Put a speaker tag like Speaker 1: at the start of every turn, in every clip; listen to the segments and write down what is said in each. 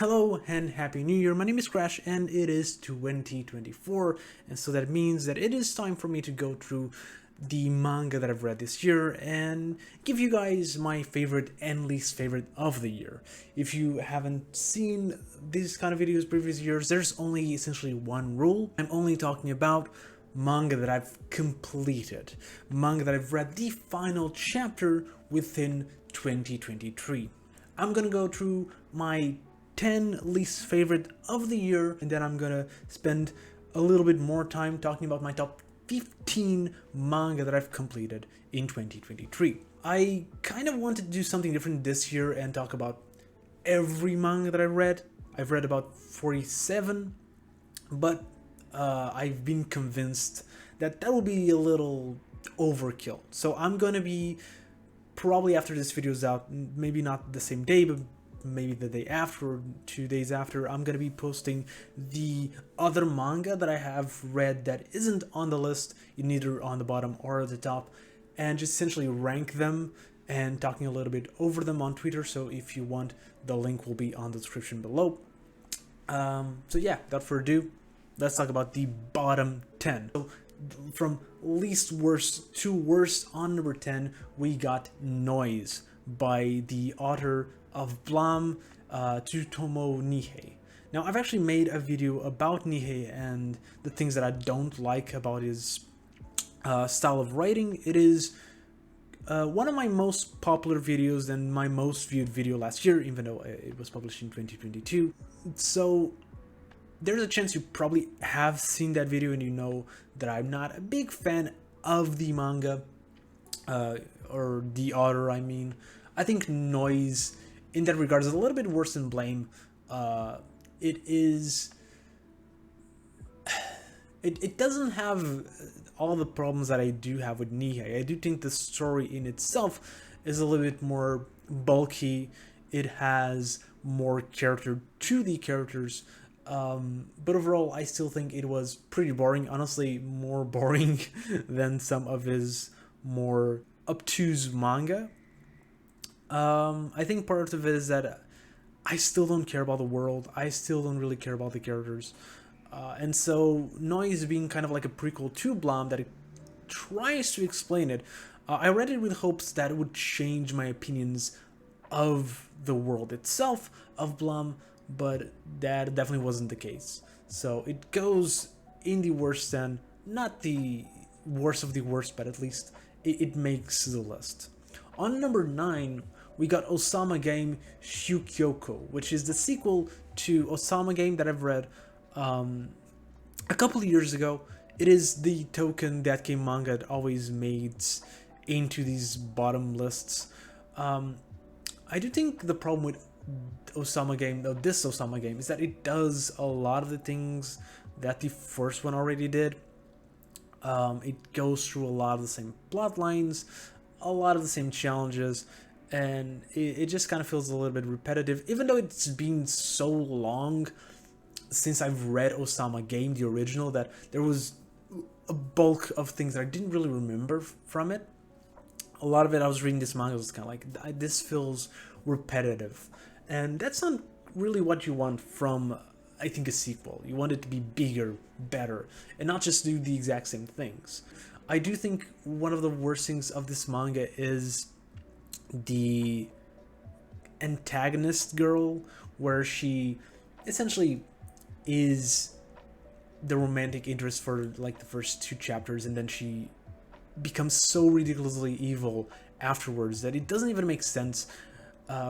Speaker 1: Hello and Happy New Year, my name is Crash and it is 2024, and so that means that it is time for me to go through the manga that I've read this year and give you guys my favorite and least favorite of the year. If you haven't seen these kind of videos previous years, there's only essentially one rule. I'm only talking about manga that I've completed, manga that I've read the final chapter within 2023. I'm gonna go through my 10 least favorite of the year, and then I'm gonna spend a little bit more time talking about my top 15 manga that I've completed in 2023. I kind of wanted to do something different this year and talk about every manga that I read. I've read about 47, but I've been convinced that that will be a little overkill. So I'm gonna be, probably after this video is out, maybe not the same day, but maybe the day after or 2 days after, I'm gonna be posting the other manga that I have read that isn't on the list, neither on the bottom or at the top, and just essentially rank them and talking a little bit over them on Twitter. So if you want, the link will be on the description below. So yeah, without further ado, let's talk about the bottom 10. So from least worst to worst, on number 10 we got Noise by the author of Blam, Tsutomu Nihei. Now, I've actually made a video about Nihei and the things that I don't like about his style of writing. It is one of my most popular videos and my most viewed video last year, even though it was published in 2022. So there's a chance you probably have seen that video and you know that I'm not a big fan of the manga, or the author, I mean. I think Noise, in that regard, is a little bit worse than Blame. It doesn't have all the problems that I do have with Nihei. I do think the story in itself is a little bit more bulky. It has more character to the characters. But overall, I still think it was pretty boring. Honestly, more boring than some of his more obtuse manga. I think part of it is that I still don't care about the world. I still don't really care about the characters. And so Noise being kind of like a prequel to Blam that it tries to explain it, I read it with hopes that it would change my opinions of the world itself, of Blam, but that definitely wasn't the case. So it goes in the worst end, not the worst of the worst, but at least it makes the list. On number 9, we got Osama Game Shukyoko, which is the sequel to Osama Game that I've read a couple of years ago. It is the token that game manga that always made into these bottom lists. I do think the problem with Osama Game, though, this Osama Game, is that it does a lot of the things that the first one already did. It goes through a lot of the same plot lines, a lot of the same challenges, and it just kind of feels a little bit repetitive, even though it's been so long since I've read Osama Game, the original, that there was a bulk of things that I didn't really remember from it. A lot of it, I was reading this manga, was kind of like, this feels repetitive, and that's not really what you want from, I think, a sequel. You want it to be bigger, better, and not just do the exact same things. I do think one of the worst things of this manga is the antagonist girl, where she essentially is the romantic interest for like the first 2 chapters, and then she becomes so ridiculously evil afterwards that it doesn't even make sense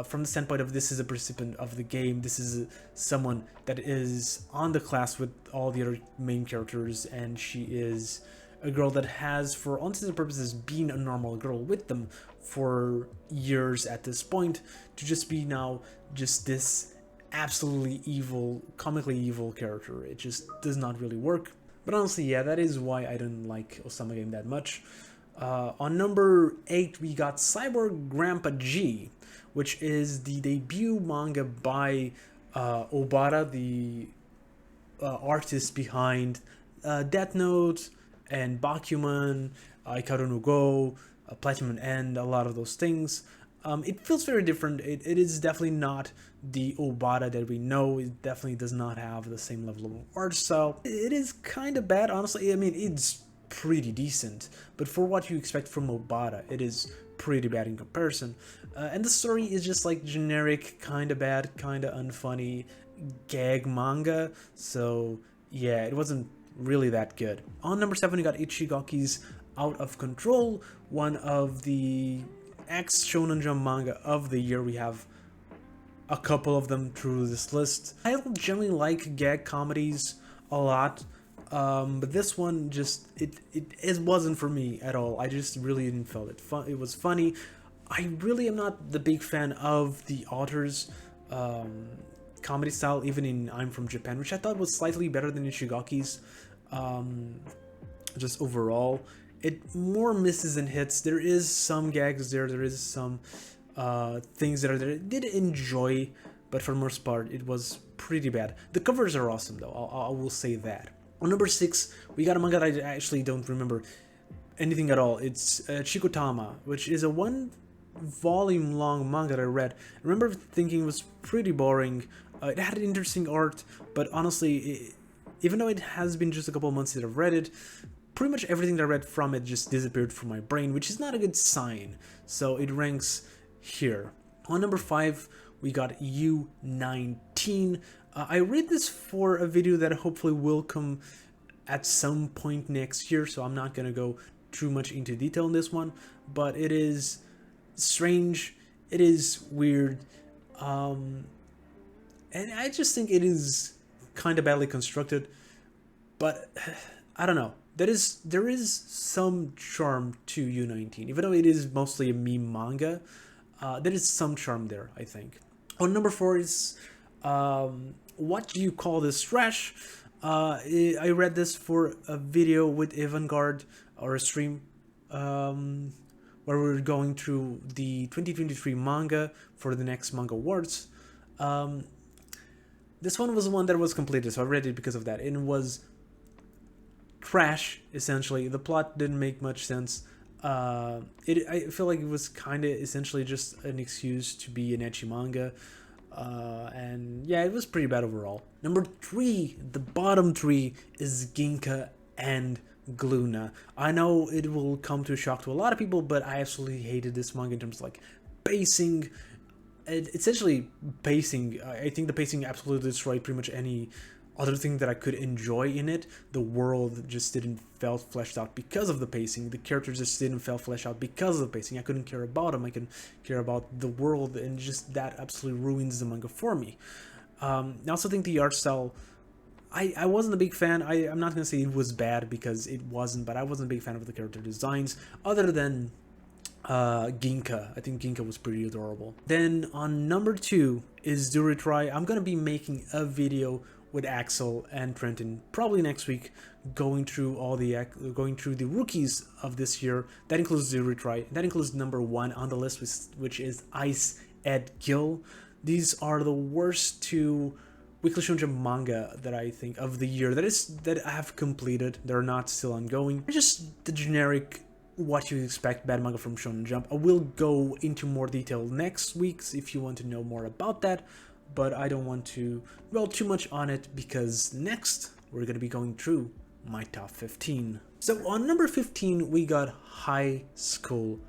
Speaker 1: from the standpoint of, this is a participant of the game, this is someone that is on the class with all the other main characters, and she is a girl that has, for all intents and purposes, been a normal girl with them for years at this point, to just be now just this absolutely evil, comically evil character. It just does not really work. But honestly, yeah, that is why I didn't like Osama Game that much. On number 8, we got Cyborg Grandpa G, which is the debut manga by Obara, the artist behind Death Note and Bakuman, Ikaru no Go, Platinum End, a lot of those things. It feels very different. It is definitely not the Obata that we know. It definitely does not have the same level of art style. It is kind of bad, honestly. I mean, it's pretty decent, but for what you expect from Obata, it is pretty bad in comparison. And the story is just like generic, kind of bad, kind of unfunny gag manga. So yeah, it wasn't really that good. On number 7, we got Ichigaki's Out of Control, one of the X Shonen Jump manga of the year. We have a couple of them through this list. I don't generally like gag comedies a lot, but this one just it wasn't for me at all. I just really didn't feel it. It was funny. I really am not the big fan of the author's comedy style, even in I'm From Japan, which I thought was slightly better than Ishigaki's. Just overall, it more misses and hits. There is some gags there. There is some things that are there. I did enjoy, but for the most part, it was pretty bad. The covers are awesome, though. I will say that. On number 6, we got a manga that I actually don't remember anything at all. It's Chikotama, which is a one-volume long manga that I read. I remember thinking it was pretty boring. It had interesting art, but honestly, even though it has been just a couple of months that I've read it, pretty much everything that I read from it just disappeared from my brain, which is not a good sign. So it ranks here. On number 5, we got U19. I read this for a video that hopefully will come at some point next year, so I'm not gonna go too much into detail in this one, but it is strange, it is weird, and I just think it is kind of badly constructed, but I don't know. There is some charm to U19, even though it is mostly a meme manga. There is some charm there, I think. On number 4 is What Do You Call This Trash? I read this for a video with Evangard, or a stream, where we were going through the 2023 manga for the next manga awards. This one was the one that was completed, so I read it because of that. And it was trash, essentially. The plot didn't make much sense. I feel like it was kind of essentially just an excuse to be an ecchi manga. And yeah, it was pretty bad overall. Number 3, the bottom 3, is Ginka and Gluna. I know it will come to a shock to a lot of people, but I absolutely hated this manga in terms of like pacing. Essentially pacing. I think the pacing absolutely destroyed pretty much any other thing that I could enjoy in it. The world just didn't feel fleshed out because of the pacing. The characters just didn't feel fleshed out because of the pacing. I couldn't care about them. I couldn't care about the world, and just that absolutely ruins the manga for me. I also think the art style, I wasn't a big fan. I'm not going to say it was bad because it wasn't, but I wasn't a big fan of the character designs, other than Ginka. I think Ginka was pretty adorable. Then on number 2 is Do Retry. I'm going to be making a video with Axel and Trenton probably next week, going through the rookies of this year. That includes Do Retry. That includes number 1 on the list, which is Ice Ed Gill. These are the worst 2 Weekly Shonen Jump manga that I think of the year that I have completed. They're not still ongoing. They're just the generic what you expect bad manga from Shonen Jump. I will go into more detail next week if you want to know more about that, but I don't want to dwell too much on it because next we're going to be going through my top 15. So on number 15, we got High School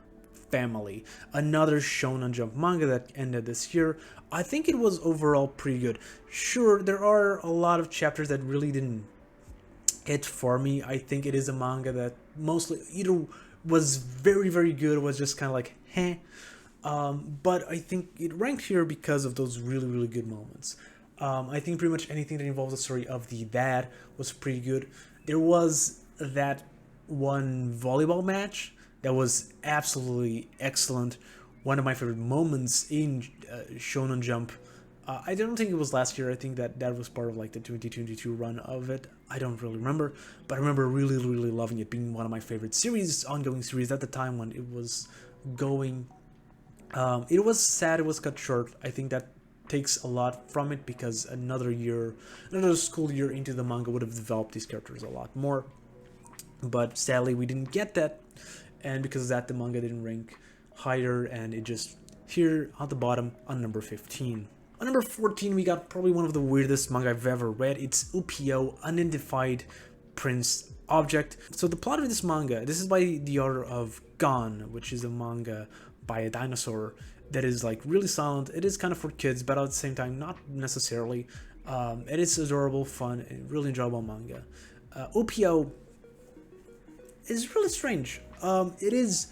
Speaker 1: Family, another Shonen Jump manga that ended this year. I think it was overall pretty good. Sure, there are a lot of chapters that really didn't hit for me. I think it is a manga that mostly either was very, very good or was just kind of like, heh. But I think it ranked here because of those really, really good moments. I think pretty much anything that involves the story of the dad was pretty good. There was that one volleyball match that was absolutely excellent. One of my favorite moments in Shonen Jump. I don't think it was last year. I think that was part of like the 2022 run of it. I don't really remember, but I remember really, really loving it, being one of my favorite ongoing series at the time when it was going. It was sad it was cut short. I think that takes a lot from it because another school year into the manga would have developed these characters a lot more. But sadly, we didn't get that, and because of that, the manga didn't rank higher, and it just here at the bottom on number 15. On number 14, we got probably one of the weirdest manga I've ever read. It's UPO, Unidentified Prince Object. So the plot of this manga, this is by the author of Gone, which is a manga by a dinosaur that is like really silent. It is kind of for kids, but at the same time, not necessarily. It is adorable, fun, and really enjoyable manga. UPO is really strange. It is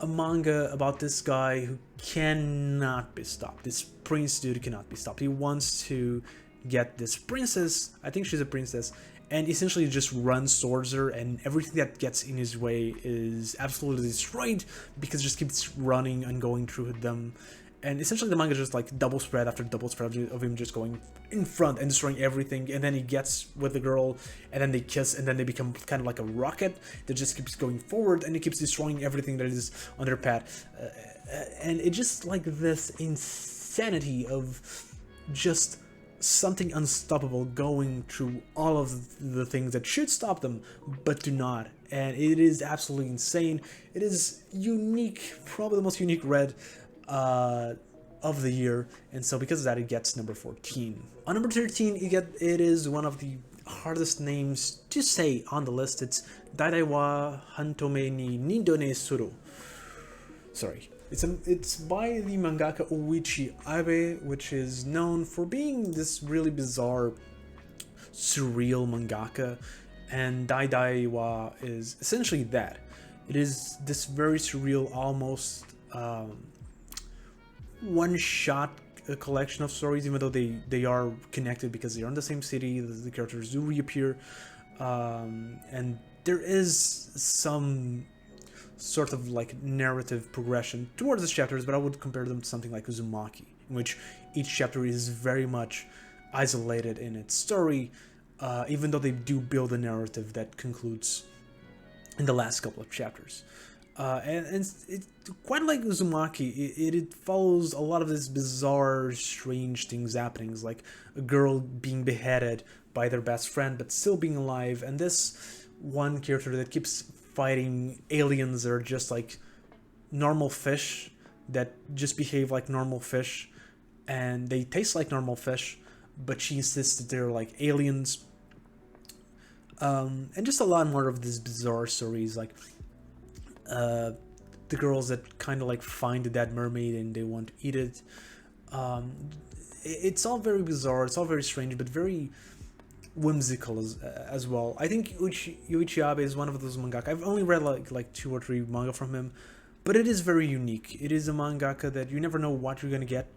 Speaker 1: a manga about this guy who cannot be stopped. This prince dude cannot be stopped. He wants to get this princess, I think she's a princess, and essentially just runs towards her, and everything that gets in his way is absolutely destroyed because it just keeps running and going through them. And essentially the manga is just like double spread after double spread of him just going in front and destroying everything, and then he gets with the girl, and then they kiss, and then they become kind of like a rocket that just keeps going forward, and it keeps destroying everything that is on their path. And it just like this insanity of just something unstoppable going through all of the things that should stop them but do not, and it is absolutely insane. It is unique, probably the most unique read of the year, and so because of that it gets number 14. On number 13 it is one of the hardest names to say on the list. It's Daidai wa Hantome ni Nindo ne Suru. Sorry. It's by the mangaka Uichi Abe, which is known for being this really bizarre, surreal mangaka, and Daidai wa is essentially that. It is this very surreal, almost one-shot collection of stories, even though they are connected because they are in the same city. The characters do reappear, and there is some sort of like narrative progression towards the chapters, but I would compare them to something like Uzumaki, in which each chapter is very much isolated in its story, even though they do build a narrative that concludes in the last couple of chapters. And it's quite like Uzumaki. It follows a lot of this bizarre, strange things happening, like a girl being beheaded by their best friend but still being alive, and this one character that keeps fighting aliens that are just like normal fish that just behave like normal fish, and they taste like normal fish, but she insists that they're like aliens. And just a lot more of these bizarre stories, like the girls that kind of like find a dead mermaid and they want to eat it. It's all very bizarre, it's all very strange, but very whimsical as well. I think Yuichi Abe is one of those mangaka. I've only read like 2 or 3 manga from him, but it is very unique. It is a mangaka that you never know what you're gonna get,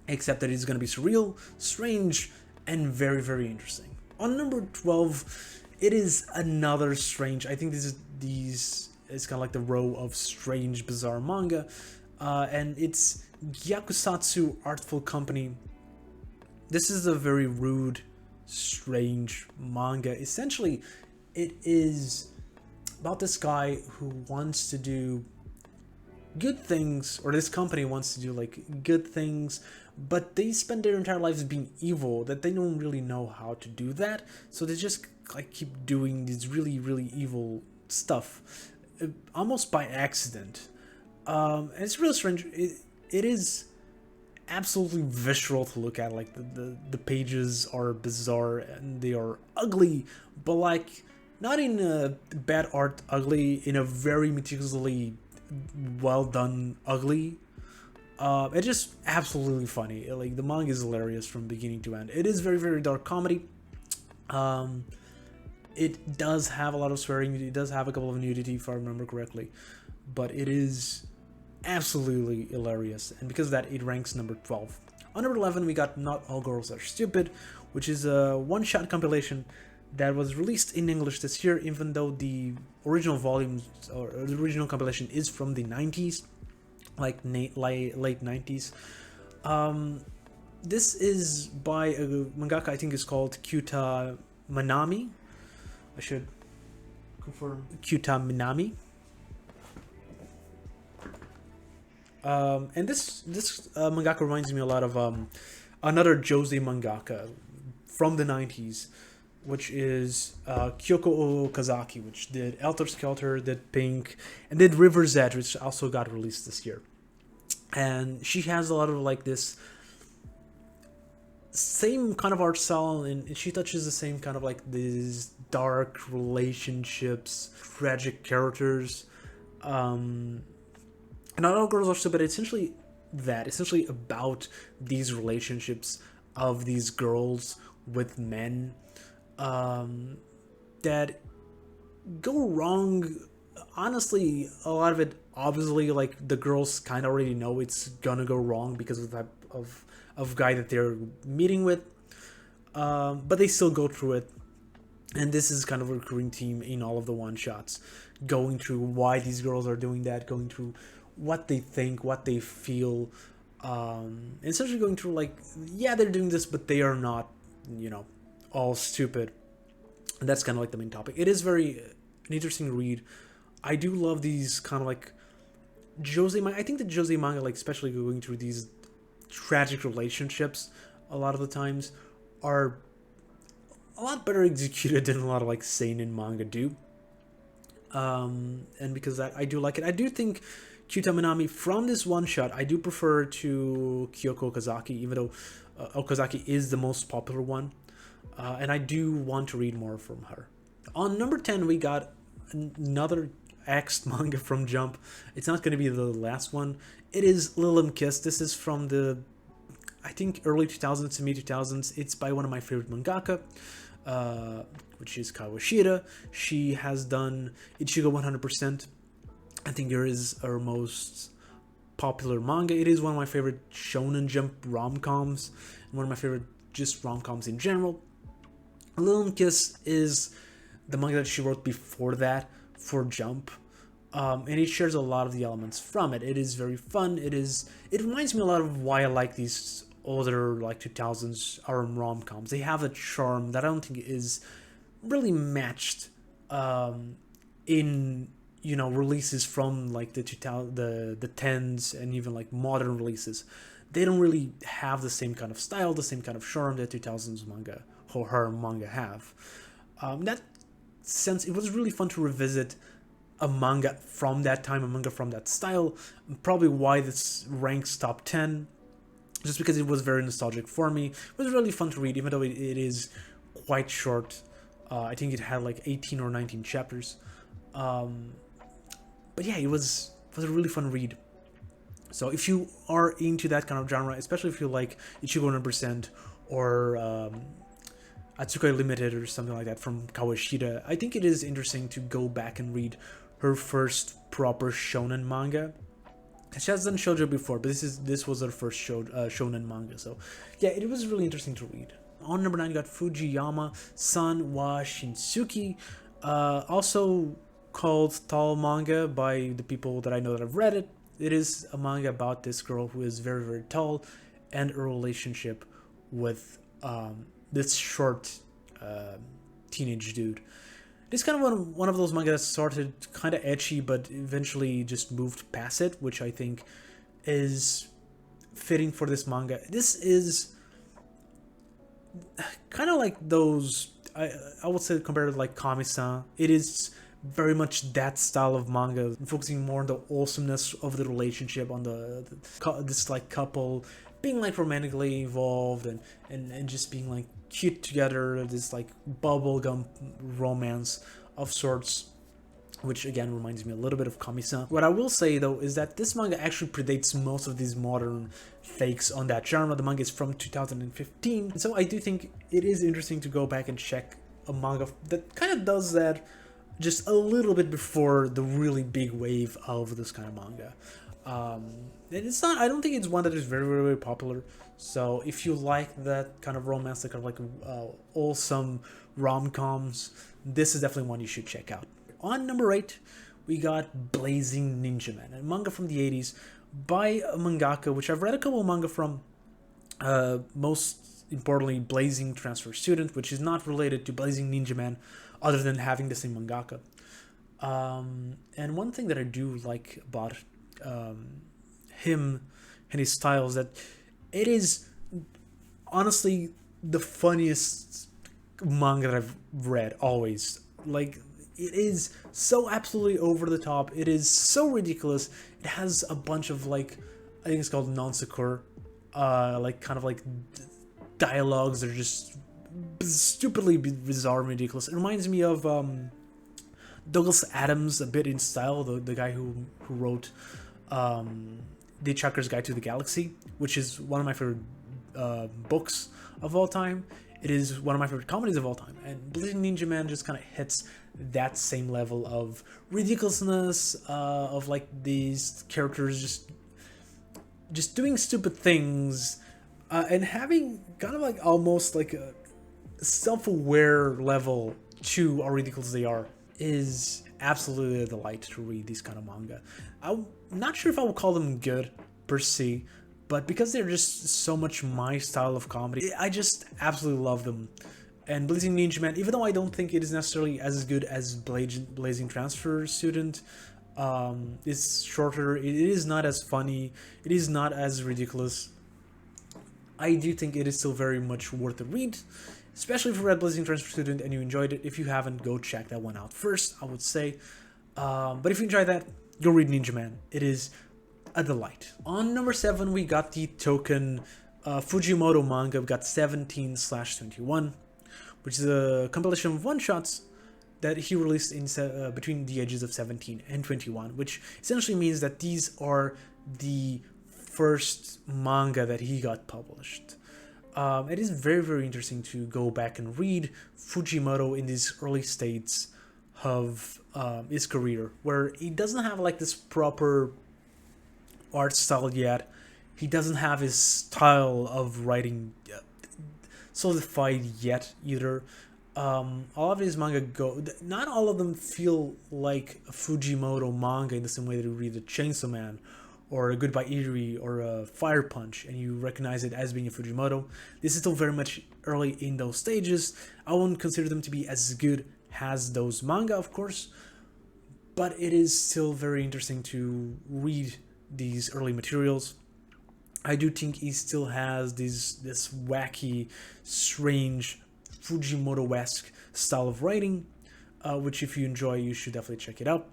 Speaker 1: except that it's gonna be surreal, strange, and very, very interesting. On number 12, it is another strange. I think this is kind of like the row of strange, bizarre manga, and it's Gyakusatsu Artful Company. This is a very rude, strange manga. Essentially, it is about this guy who wants to do good things, or this company wants to do like good things, but they spend their entire lives being evil, that they don't really know how to do that, so they just like keep doing these really, really evil stuff, almost by accident. And it's really strange. It is absolutely visceral to look at. Like the pages are bizarre and they are ugly, but like not in a bad art ugly, in a very meticulously well done ugly. It's just absolutely funny. Like the manga is hilarious from beginning to end. It is very, very dark comedy. It does have a lot of swearing. It does have a couple of nudity, if I remember correctly, but it is absolutely hilarious, and because of that it ranks number 12. On number 11 we got Not All Girls Are Stupid, which is a one-shot compilation that was released in English this year, even though the original volume or the original compilation is from the 90s, like late 90s. This is by a mangaka I think is called Kyuta Minami. I should confirm. Kyuta Minami. And this mangaka reminds me a lot of another Josei mangaka from the 90s, which is Kyoko Okazaki, which did Helter Skelter, did Pink, and did River's Edge, which also got released this year. and she has a lot of like this same kind of art style, and she touches the same kind of like these dark relationships, tragic characters. And not all girls are so bad. Essentially about these relationships of these girls with men that go wrong. Honestly, a lot of it, obviously, like the girls kind of already know it's gonna go wrong because of the type of guy that they're meeting with, but they still go through it. And this is kind of a recurring theme in all of the one shots, going through why these girls are doing that, going through what they think, what they feel, and essentially going through like, yeah, they're doing this, but they are not, all stupid. And that's kind of like the main topic. It is very an interesting read. I do love these kind of like Jose manga. I think the Jose manga, like especially going through these tragic relationships, a lot of the times are a lot better executed than a lot of like seinen manga do. And because that, I do like it. I do think Kyuta Minami from this one shot, I do prefer to Kyoko Okazaki, even though Okazaki is the most popular one. And I do want to read more from her. On number 10, we got another axed manga from Jump. It's not going to be the last one. It is Lilim Kiss. This is from the, I think, early 2000s to mid 2000s. It's by one of my favorite mangaka, which is Kawashida. She has done Ichigo 100%. I think it is her most popular manga. It is one of my favorite Shonen Jump rom-coms, and one of my favorite just rom-coms in general. Lilim Kiss is the manga that she wrote before that for Jump, and it shares a lot of the elements from it. It is very fun. It reminds me a lot of why I like these older like 2000s rom-coms. They have a charm that I don't think is really matched in releases from like the 10s and even like modern releases. They don't really have the same kind of style, the same kind of charm that 2000s manga or her manga have. That sense, it was really fun to revisit a manga from that time, a manga from that style. Probably why this ranks top 10, just because it was very nostalgic for me. It was really fun to read, even though it is quite short. I think it had like 18 or 19 chapters. But yeah, it was a really fun read. So if you are into that kind of genre, especially if you like Ichigo 100% or Atsukai Limited or something like that from Kawashida, I think it is interesting to go back and read her first proper shonen manga. She has done shoujo before, but this was her first shonen manga. So yeah, it was really interesting to read. On number 9, you got Fujiyama San wa Shinsuki, also called Tall Manga by the people that I know that have read it. It is a manga about this girl who is very, very tall and a relationship with this short teenage dude. It's kind of one of those manga that started kind of ecchi, but eventually just moved past it, which I think is fitting for this manga. This is kind of like those, I would say, compared to like Kami-san. It is very much that style of manga, focusing more on the awesomeness of the relationship, on this like couple being like romantically involved and just being like cute together, this like bubblegum romance of sorts, which again reminds me a little bit of Kami-san. What I will say though is that this manga actually predates most of these modern takes on that genre. The manga is from 2015, and so I do think it is interesting to go back and check a manga that kind of does that just a little bit before the really big wave of this kind of manga. And it's not, I don't think it's one that is very, very, very popular. So if you like that kind of romance, that kind of like wholesome rom-coms, this is definitely one you should check out. On number 8, we got Blazing Ninja Man, a manga from the 80s by a mangaka, which I've read a couple of manga from, most importantly Blazing Transfer Student, which is not related to Blazing Ninja Man other than having the same mangaka. And one thing that I do like about him and his style is that it is honestly the funniest manga that I've read always. Like, it is so absolutely over the top. It is so ridiculous. It has a bunch of like I think it's called non sequitur, like kind of like dialogues that are just stupidly bizarre and ridiculous. It reminds me of Douglas Adams a bit in style, the guy who wrote The Hitchhiker's Guide to the Galaxy, which is one of my favorite books of all time. It is one of my favorite comedies of all time, and Blazing Ninja Man just kind of hits that same level of ridiculousness, of like these characters just doing stupid things, and having kind of like almost like a self-aware level to how ridiculous they are is absolutely a delight to read these kind of manga. I'm not sure if I would call them good per se, but because they're just so much my style of comedy, I just absolutely love them. And Blazing Ninja Man, even though I don't think it is necessarily as good as Blazing Transfer Student, it's shorter, it is not as funny, it is not as ridiculous. I do think it is still very much worth a read, especially if you read Blazing Transfer Student and you enjoyed it. If you haven't, go check that one out first, I would say. But if you enjoy that, go read Ninja Man. It is a delight. On number 7, we got the token Fujimoto manga. We got 17/21, which is a compilation of one-shots that he released in between the ages of 17 and 21, which essentially means that these are the first manga that he got published. It is very, very interesting to go back and read Fujimoto in these early states of his career, where he doesn't have like this proper art style yet. He doesn't have his style of writing solidified yet either. All of his manga not all of them feel like a Fujimoto manga in the same way that you read a Chainsaw Man or a Goodbye Eerie or a Fire Punch and you recognize it as being a Fujimoto. This is still very much early in those stages. I wouldn't consider them to be as good as those manga, of course, but it is still very interesting to read these early materials. I do think he still has this wacky, strange, Fujimoto-esque style of writing, which if you enjoy, you should definitely check it out.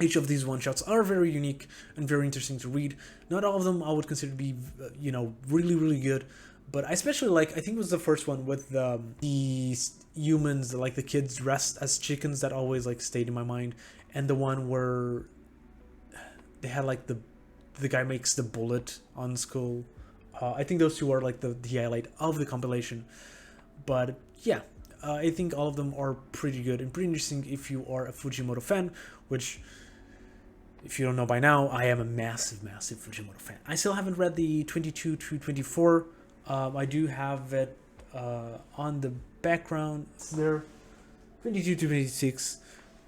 Speaker 1: Each of these one-shots are very unique and very interesting to read. Not all of them I would consider to be, really, really good, but I especially like, I think it was the first one with the humans, like the kids dressed as chickens, that always like stayed in my mind, and the one where they had like the guy makes the bullet on school. I think those two are like the highlight of the compilation. But yeah, I think all of them are pretty good and pretty interesting if you are a Fujimoto fan, which, if you don't know by now, I am a massive, massive Fujimoto fan. I still haven't read the 22 to 24. I do have it on the background. It's there. 22 to 26.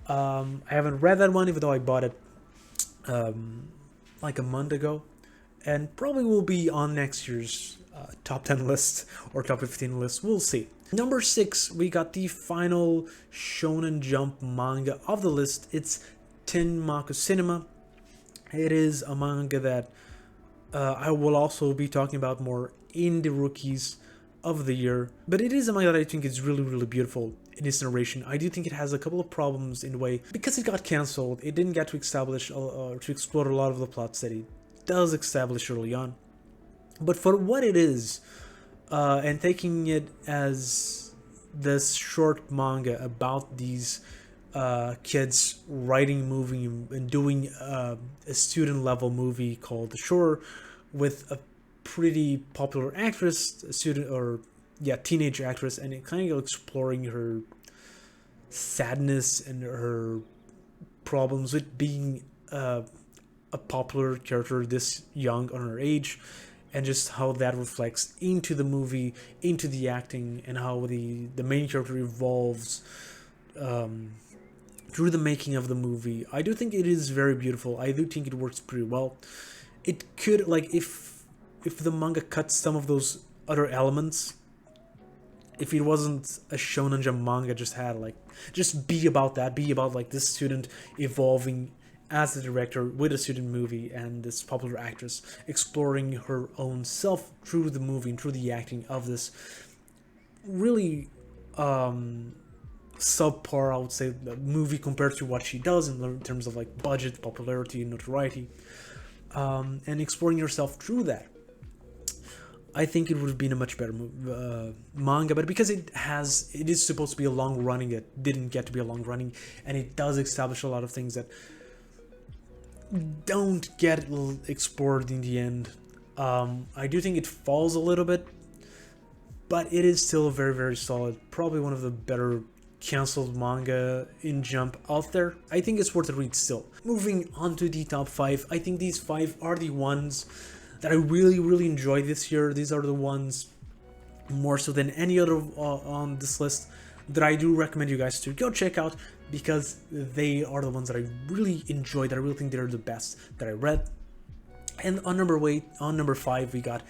Speaker 1: I haven't read that one, even though I bought it like a month ago, and probably will be on next year's top 10 list or top 15 list. We'll see. Number 6, we got the final Shonen Jump manga of the list. It's Tenmaku Cinema. It is a manga that I will also be talking about more in the rookies of the year, but it is a manga that I think is really, really beautiful in its narration. I do think it has a couple of problems in the way, because it got cancelled, it didn't get to establish to explore a lot of the plots that it does establish early on. But for what it is, and taking it as this short manga about these kids writing, moving, and doing a student level movie called The Shore with a pretty popular actress, teenage actress, and it kind of exploring her sadness and her problems with being a popular character this young on her age, and just how that reflects into the movie, into the acting, and how the main character evolves through the making of the movie. I do think it is very beautiful. I do think it works pretty well. It could, like, if the manga cuts some of those other elements, if it wasn't a Shonen Jump manga, just be about like this student evolving as a director with a student movie, and this popular actress exploring her own self through the movie and through the acting of this really subpar, I would say, movie compared to what she does in terms of like budget, popularity, and notoriety. and exploring yourself through that. I think it would have been a much better manga, but because it is supposed to be a long running, it didn't get to be a long running, and it does establish a lot of things that don't get explored in the end. I do think it falls a little bit, but it is still very, very solid. Probably one of the better canceled manga in Jump out there. I think it's worth a read still. Moving on to the top 5, I think these 5 are the ones that I really, really enjoyed this year. These are the ones, more so than any other on this list, that I do recommend you guys to go check out, because they are the ones that I really enjoyed, that I really think they're the best that I read. And on number 5, we got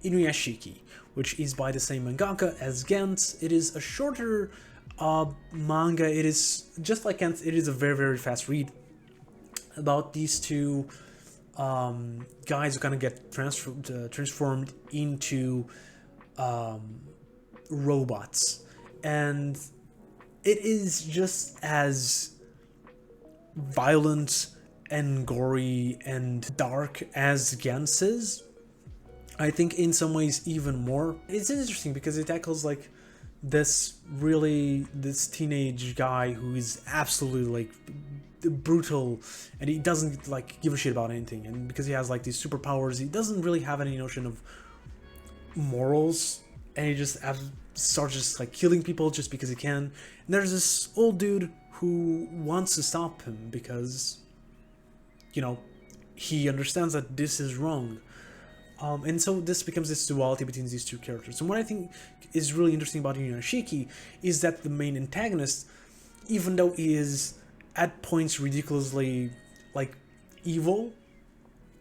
Speaker 1: Inuyashiki, which is by the same mangaka as Gantz. It is a shorter manga. It is just like Gantz. It is a very, very fast read about these two guys who kind of get transformed into robots, and it is just as violent and gory and dark as Gantz is. I think in some ways even more. It's interesting because it tackles like this teenage guy who is absolutely like brutal, and he doesn't like give a shit about anything, and because he has like these superpowers, he doesn't really have any notion of morals, and he just starts just like killing people just because he can. And there's this old dude who wants to stop him because, you know, he understands that this is wrong. And so this becomes this duality between these two characters. And what I think is really interesting about Inuyashiki is that the main antagonist, even though he is at points ridiculously like evil,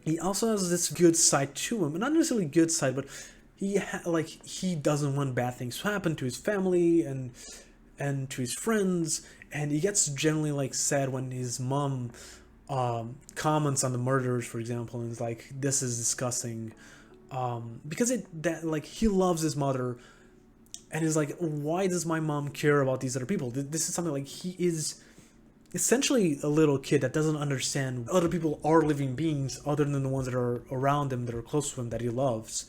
Speaker 1: he also has this good side to him, and not necessarily good side, but he doesn't want bad things to happen to his family and to his friends, and he gets generally like sad when his mom comments on the murders, for example, and is like, this is disgusting, because he loves his mother, and is like, why does my mom care about these other people? This is something like, he is essentially a little kid that doesn't understand other people are living beings other than the ones that are around him, that are close to him, that he loves.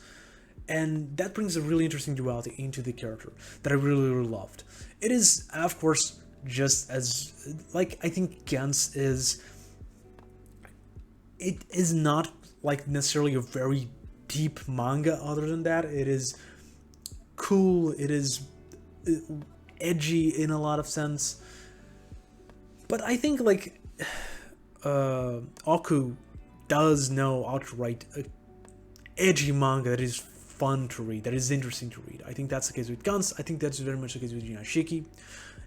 Speaker 1: And that brings a really interesting duality into the character that I really, really loved. It is, of course, just as, like, I think Gantz is, it is not like necessarily a very deep manga other than that. It is cool, it is edgy in a lot of sense. But I think like Aku does know how to write a edgy manga that is fun to read, that is interesting to read. I think that's the case with Gantz. I think that's very much the case with Inuyashiki.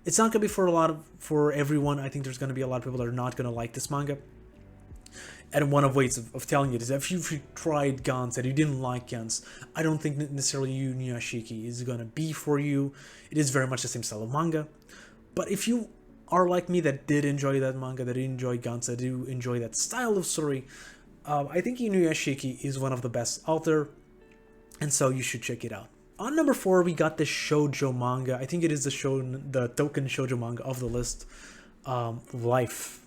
Speaker 1: It's not gonna be for everyone. I think there's gonna be a lot of people that are not gonna like this manga. And one of ways of telling it is that if you tried Gantz and you didn't like Gantz, I don't think necessarily Inuyashiki is gonna be for you. It is very much the same style of manga. But if you are like me, that did enjoy that manga, that did enjoy Gantz, that do enjoy that style of story, I think Inuyashiki is one of the best out there, and so you should check it out. On number 4, we got the shoujo manga. I think it is the token shoujo manga of the list, Life.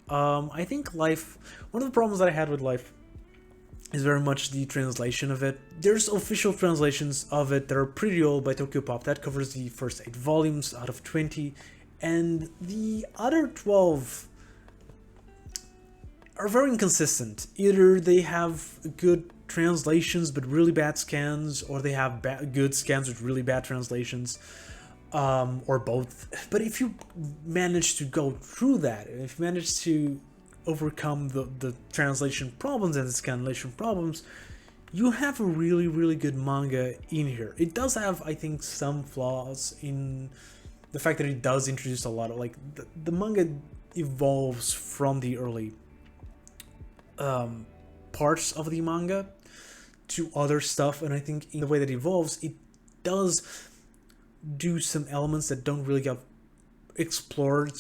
Speaker 1: I think Life, one of the problems that I had with Life is very much the translation of it. There's official translations of it that are pretty old by Tokyopop. That covers the first 8 volumes out of 20, and the other 12 are very inconsistent. Either they have good translations but really bad scans, or they have good scans with really bad translations, or both. But if you manage to go through that, if you manage to overcome the translation problems and the scanlation problems, you have a really, really good manga in here. It does have, I think, some flaws in the fact that it does introduce a lot of, like, the manga evolves from the early parts of the manga to other stuff, and I think in the way that it evolves, it does do some elements that don't really get explored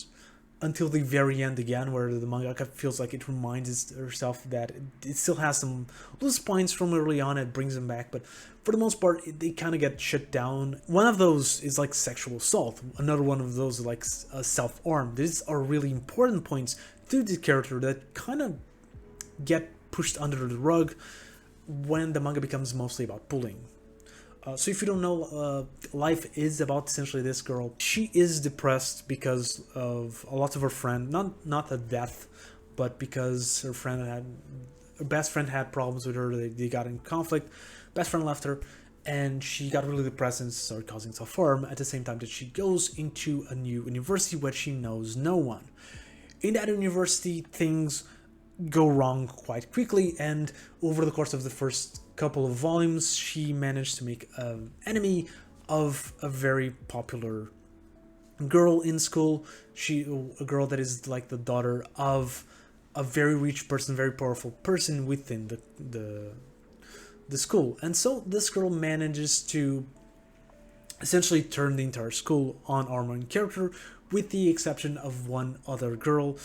Speaker 1: until the very end again, where the mangaka feels like it reminds herself that it still has some loose points from early on, it brings them back, but for the most part, they kind of get shut down. One of those is like sexual assault, another one of those is like self-harm. These are really important points to the character that kind of get pushed under the rug when the manga becomes mostly about bullying. So if you don't know, life is about essentially this girl. She is depressed because of a lot of her friend, not a death, but because her best friend had problems with her. They got in conflict. Best friend left her, and she got really depressed and started causing self-harm. At the same time that she goes into a new university where she knows no one. In that university, things go wrong quite quickly, and over the course of the first couple of volumes, she managed to make an enemy of a very popular girl in school. A girl that is like the daughter of a very rich person, very powerful person within the school. And so this girl manages to essentially turn the entire school on our main character, with the exception of one other girl.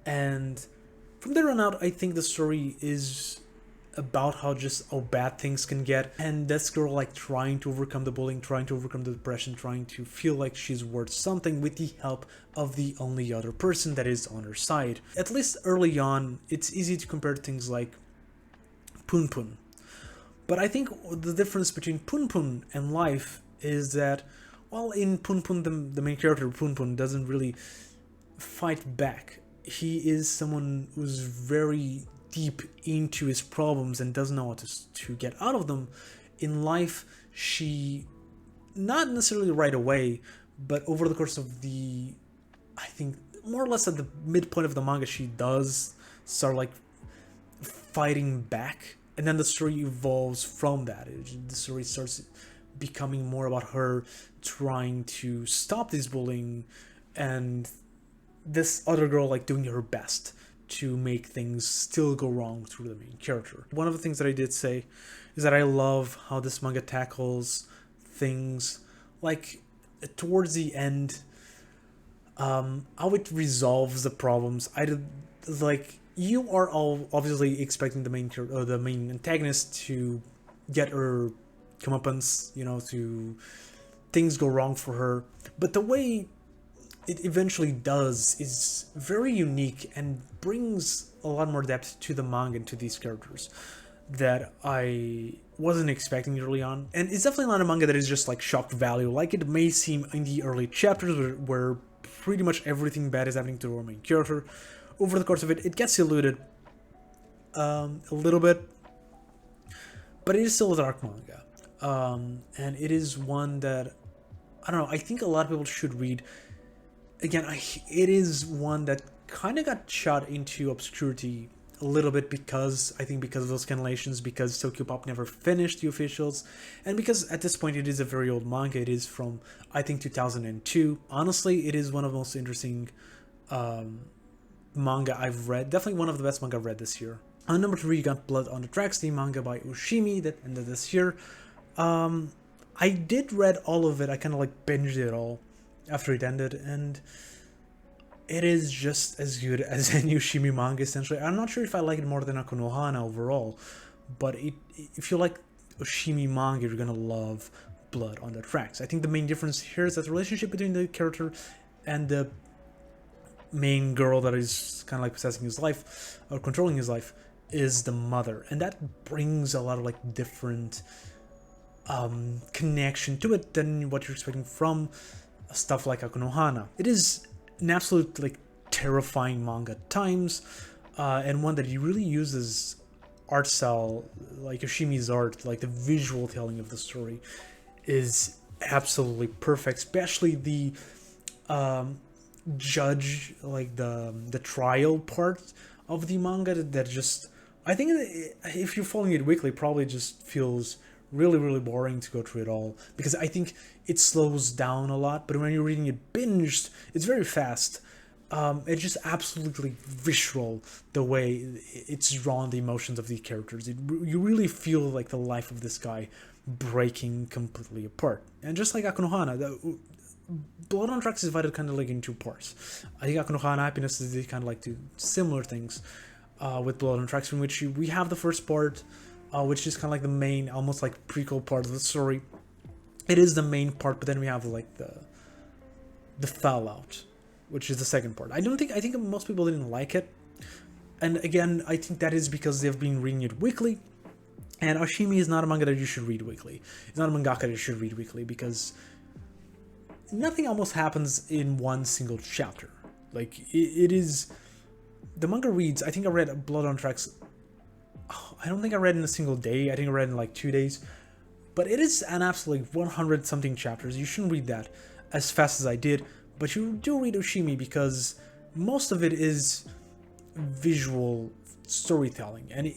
Speaker 1: And from there on out, I think the story is about how bad things can get, and this girl like trying to overcome the bullying, trying to overcome the depression, trying to feel like she's worth something with the help of the only other person that is on her side. At least early on, it's easy to compare things like Pun Pun. But I think the difference between Pun Pun and Life is that, well, in Pun Pun, the main character Pun Pun doesn't really fight back. He is someone who's very deep into his problems and doesn't know how to get out of them. In Life, she, not necessarily right away, but over the course of I think more or less at the midpoint of the manga, she does start like fighting back, and then the story evolves from that. The story starts becoming more about her trying to stop this bullying, and this other girl like doing her best to make things still go wrong through the main character. One of the things that I did say is that I love how this manga tackles things like towards the end, how it resolves the problems. You are all obviously expecting the main antagonist to get her comeuppance, to things go wrong for her, but the way it eventually does is very unique and brings a lot more depth to the manga and to these characters that I wasn't expecting early on. And it's definitely not a manga that is just like shock value like it may seem in the early chapters, where pretty much everything bad is happening to our main character. Over the course of it gets diluted a little bit, but it is still a dark manga, and it is one that, I don't know, I think a lot of people should read. Again, it is one that kind of got shot into obscurity a little bit because of those cancellations, because Tokyo Pop never finished the officials, and because at this point it is a very old manga. It is from, I think, 2002. Honestly, it is one of the most interesting manga I've read. Definitely one of the best manga I've read this year. On number 3, you got Blood on the Tracks, the manga by Ushimi that ended this year. I did read all of it. I kind of like binged it all after it ended, and it is just as good as any Ushimi manga, essentially. I'm not sure if I like it more than Akunohana overall, but if you like Ushimi manga, you're gonna love Blood on the Tracks. I think the main difference here is that the relationship between the character and the main girl that is kind of like possessing his life or controlling his life is the mother, and that brings a lot of like different connection to it than what you're expecting from stuff like Akunohana. It is an absolute like terrifying manga at times, and one that he really uses art style like Yoshimi's art, like the visual telling of the story is absolutely perfect, especially the judge, like the trial part of the manga that just, I think if you're following it weekly, probably just feels really boring to go through it all, because I think it slows down a lot, but when you're reading it binged, it's very fast. It's just absolutely visceral the way it's drawn, the emotions of the characters. You really feel like the life of this guy breaking completely apart. And just like Akunohana, Blood on Tracks is divided kind of like in two parts. I think Akunohana Happiness is kind of like do similar things with Blood on Tracks, in which we have the first part, which is kind of like the main, almost like prequel part of the story. It is the main part, but then we have like the fallout, which is the second part. I think most people didn't like it. And again, I think that is because they've been reading it weekly. And Oshimi is not a manga that you should read weekly. It's not a mangaka that you should read weekly because nothing almost happens in one single chapter. Like, it is... The manga reads... I think I read Blood on Tracks... I don't think I read in a single day. I think I read in like 2 days. But it is an absolutely 100 something chapters. You shouldn't read that as fast as I did. But you do read Oshimi because most of it is visual storytelling. And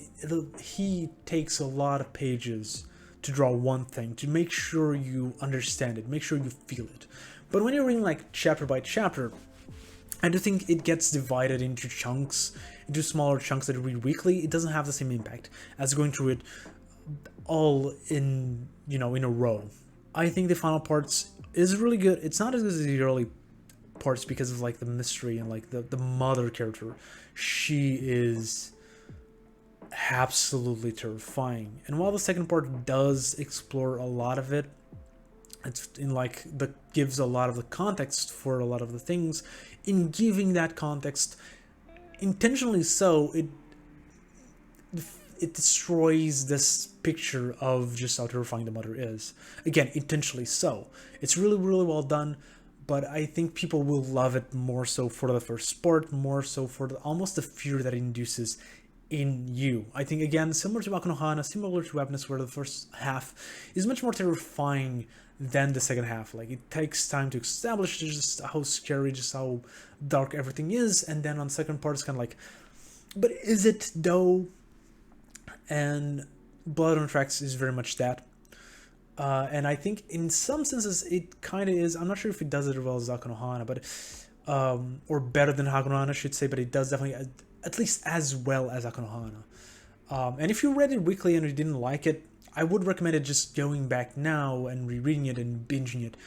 Speaker 1: he takes a lot of pages to draw one thing, to make sure you understand it, make sure you feel it. But when you're reading like chapter by chapter, I do think it gets divided into chunks, into smaller chunks that you read weekly. It doesn't have the same impact as going through it all in, you know, in a row. I think the final parts is really good. It's not as good as the early parts because of like the mystery and like the mother character. She is absolutely terrifying. And while the second part does explore a lot of it, it's in like gives a lot of the context for a lot of the things. In giving that context, intentionally so, it destroys this picture of just how terrifying the mother is. Again, intentionally so. It's really, really well done, but I think people will love it more so for the first part, more so for almost the fear that it induces in you. I think, again, similar to Akunohana, similar to Happiness, where the first half is much more terrifying than the second half. Like, it takes time to establish just how scary, just how dark everything is, and then on the second part it's kind of like, but is it though? And Blood on Tracks is very much that. And I think in some senses it kind of is. I'm not sure if it does it as well as Akunohana, but or better than Akunohana, I should say, but it does definitely at least as well as Akunohana. And if you read it weekly and you didn't like it, I would recommend it just going back now and rereading it and binging it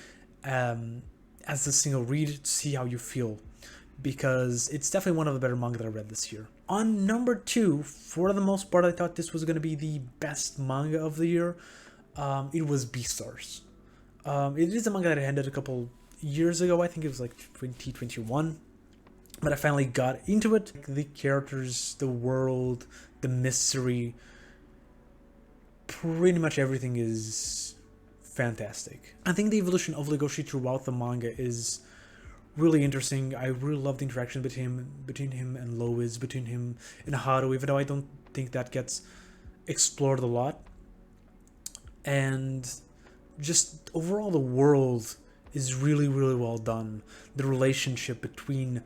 Speaker 1: as a single read to see how you feel, because it's definitely one of the better manga that I read this year. On number 2, for the most part, I thought this was going to be the best manga of the year. It was Beastars. It is a manga that I ended a couple years ago. I think it was like 2021. But I finally got into it. The characters, the world, the mystery, pretty much everything is fantastic. I think the evolution of Legoshi throughout the manga is really interesting. I really love the interaction between him and Lois, between him and Haru, even though I don't think that gets explored a lot. And just overall the world is really, really well done. The relationship between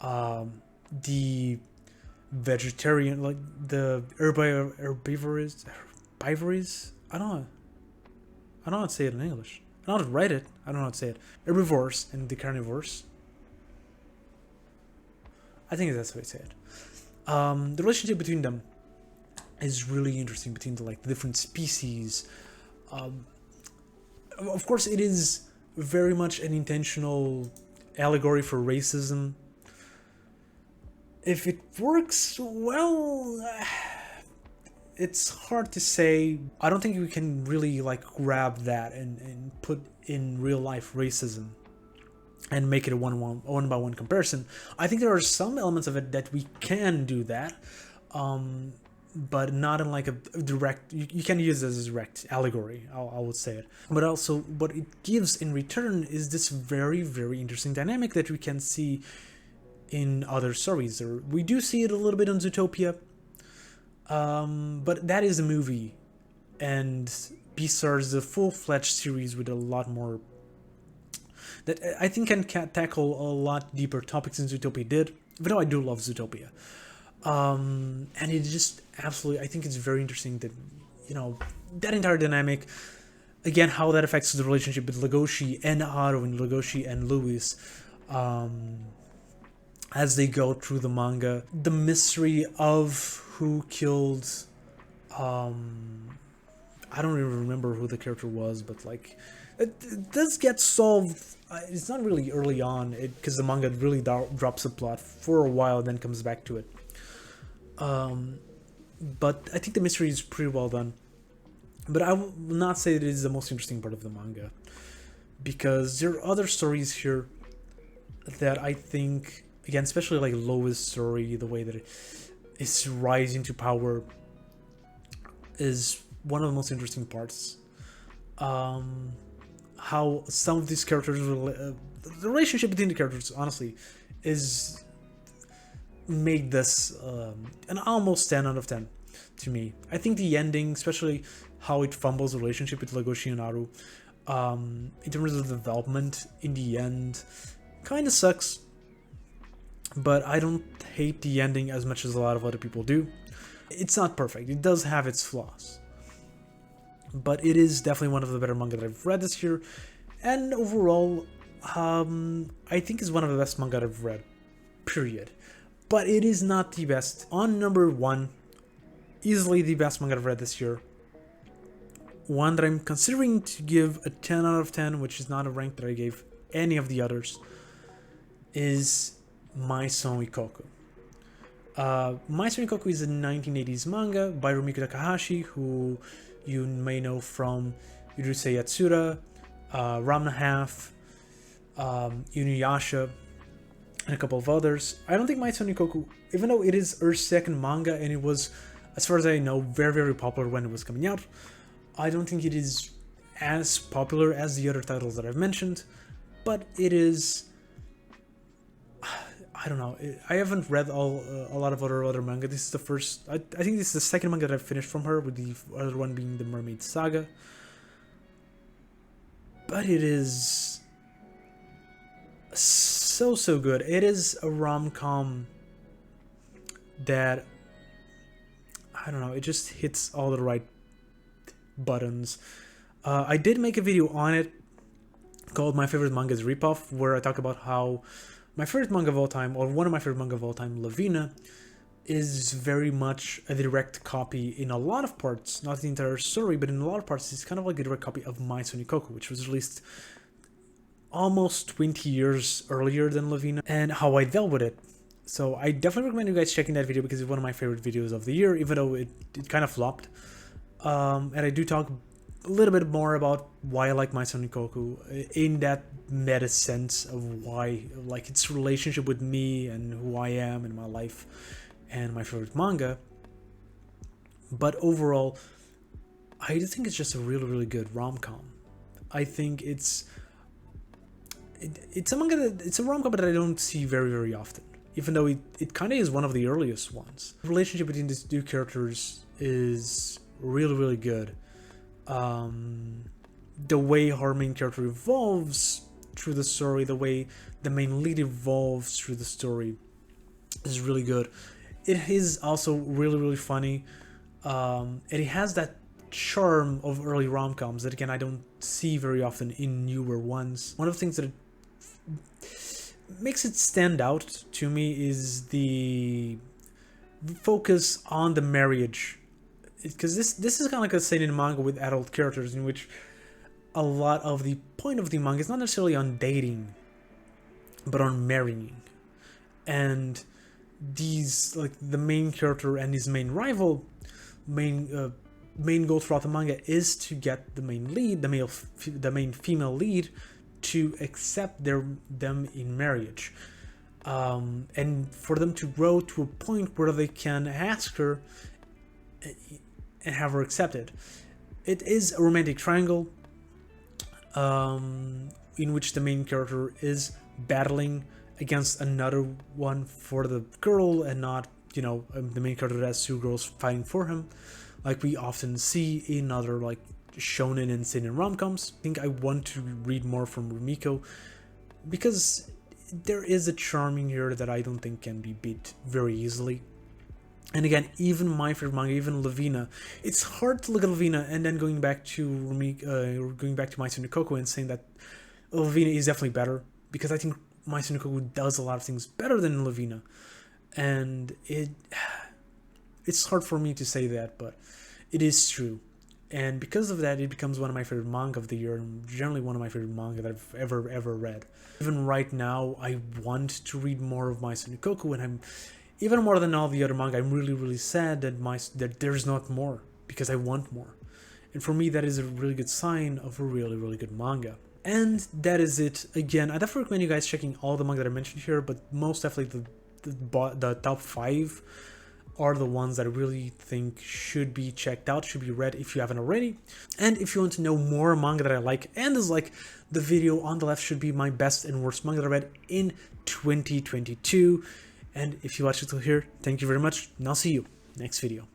Speaker 1: the vegetarian, like the herbivores, I don't know how to say it in English. I know how to write it, I don't know how to say it. Herbivores and the carnivores. I think that's the way to say it. The relationship between them is really interesting, between the different species. Of course, it is very much an intentional allegory for racism. If it works well, it's hard to say. I don't think we can really grab that and put in real life racism and make it a one by one comparison. I think there are some elements of it that we can do that, but not in a direct. You can use it as a direct allegory. I would say it, but also what it gives in return is this very, very interesting dynamic that we can see in other stories. We do see it a little bit in Zootopia. But that is a movie, and Beastars is a full-fledged series with a lot more that I think can tackle a lot deeper topics than Zootopia did, even though I do love Zootopia. And it just absolutely, I think it's very interesting that, that entire dynamic, again, how that affects the relationship with Legoshi and Haru and Legoshi and Louis, as they go through the manga. The mystery of who killed, I don't even remember who the character was, but it does get solved. It's not really early on, because the manga really drops the plot for a while, then comes back to it. But I think the mystery is pretty well done. But I will not say that it is the most interesting part of the manga, because there are other stories here that I think, again, especially Lois' story, the way that is rising to power is one of the most interesting parts. How some of these characters, the relationship between the characters, honestly, is made this an almost 10 out of 10 to me. I think the ending, especially how it fumbles the relationship with Legoshi and Naru, in terms of development, in the end, kind of sucks. But I don't hate the ending as much as a lot of other people do. It's not perfect. It does have its flaws. But it is definitely one of the better manga that I've read this year. And overall, I think it's one of the best manga that I've read. Period. But it is not the best. On number 1, easily the best manga I've read this year. One that I'm considering to give a 10 out of 10, which is not a rank that I gave any of the others, is My Son Ikoku. My Son Ikoku is a 1980s manga by Rumiko Takahashi, who you may know from Urusei Yatsura, Ramna Half, Inuyasha, and a couple of others. I don't think My Son Ikoku, even though it is her second manga and it was, as far as I know, very, very popular when it was coming out, I don't think it is as popular as the other titles that I've mentioned, but it is... I don't know. I haven't read a lot of other manga. This is the first... I think this is the second manga that I've finished from her, with the other one being the Mermaid Saga. But it is so good. It is a rom-com that, I don't know, it just hits all the right buttons. I did make a video on it called My Favorite Manga is Ripoff, where I talk about how my favorite manga of all time, or one of my favorite manga of all time, Lavina, is very much a direct copy in a lot of parts, not the entire story, but in a lot of parts, it's kind of like a direct copy of My Son Ikoku, which was released almost 20 years earlier than Lavina, and how I dealt with it. So I definitely recommend you guys checking that video because it's one of my favorite videos of the year, even though it kind of flopped. And I do talk a little bit more about why I like My Son Ikoku in that meta sense of why, like, its relationship with me and who I am in my life and my favorite manga. But overall, I just think it's just a really, really good rom-com. I think it's a manga that, it's a rom-com that I don't see very, very often, even though it kind of is one of the earliest ones. The relationship between these two characters is really, really good. The way our main character evolves through the story, the way the main lead evolves through the story is really good. It is also really, really funny. And it has that charm of early rom-coms that, again, I don't see very often in newer ones. One of the things that makes it stand out to me is the focus on the marriage, because this is kind of like a seinen manga with adult characters, in which a lot of the point of the manga is not necessarily on dating, but on marrying. And these, like, the main character and his main rival, main goal throughout the manga is to get the main lead, the main female lead, to accept them in marriage, and for them to grow to a point where they can ask her and have her accepted. It is a romantic triangle, in which the main character is battling against another one for the girl, and not, you know, the main character has two girls fighting for him, like we often see in other, like, shonen and seinen rom-coms. I think I want to read more from Rumiko, because there is a charm in here that I don't think can be beat very easily. And again, even my favorite manga, even Lavina, it's hard to look at Lavina and then going back to My Son Ikoku and saying that Lavina is definitely better, because I think My Son Ikoku does a lot of things better than Lavina, and it's hard for me to say that, but it is true. And because of that, it becomes one of my favorite manga of the year, and generally one of my favorite manga that I've ever read. Even right now, I want to read more of My Son Ikoku, and I'm, even more than all the other manga, I'm really, really sad that there's not more, because I want more. And for me, that is a really good sign of a really, really good manga. And that is it. Again, I definitely recommend you guys checking all the manga that I mentioned here, but most definitely the top 5 are the ones that I really think should be checked out, should be read if you haven't already. And if you want to know more manga that I like and dislike, the video on the left should be my best and worst manga that I read in 2022. And if you watched it till here, thank you very much, and I'll see you next video.